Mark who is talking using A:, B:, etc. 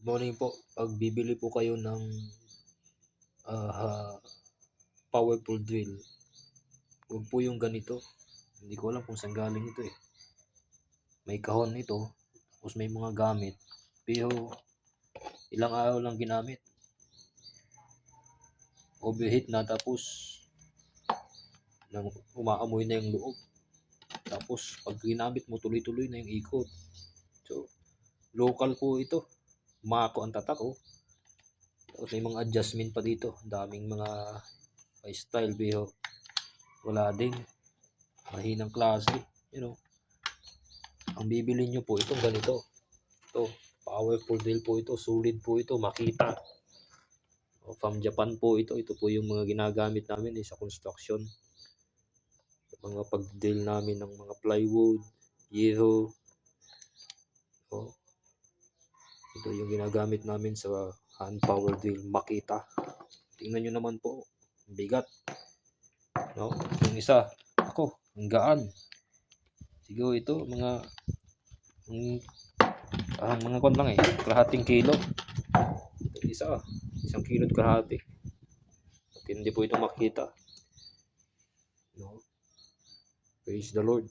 A: Morning po. Pag bibili po kayo ng powerful drill, huwag po yung ganito. Hindi ko alam kung saan galing ito eh. May kahon ito, tapos may mga gamit. Pero ilang araw lang ginamit. Overheat na, tapos umaamoy na yung loob. Tapos pag ginamit mo, tuloy-tuloy na yung ikot. So, local po ito. Mako ang tatak oh. Tapos may mga adjustment pa dito. Daming mga style, pero wala din. Mahinang klase. You know. Ang bibili nyo po itong ganito. Ito, powerful drill po ito. Solid po ito. Makita. From Japan po ito. Ito po yung mga ginagamit namin sa construction. Mga pag-drill namin ng mga plywood, yero. Ito yung ginagamit namin sa hand power drill. Makita. Tingnan nyo naman po. Bigat. No? Yung isa, ako, ang gaan. Siguro ito, mga kon lang eh, kalahating kilo. Ito isa, 1 kilo at kalahati. At hindi po ito makita. No? Praise the Lord.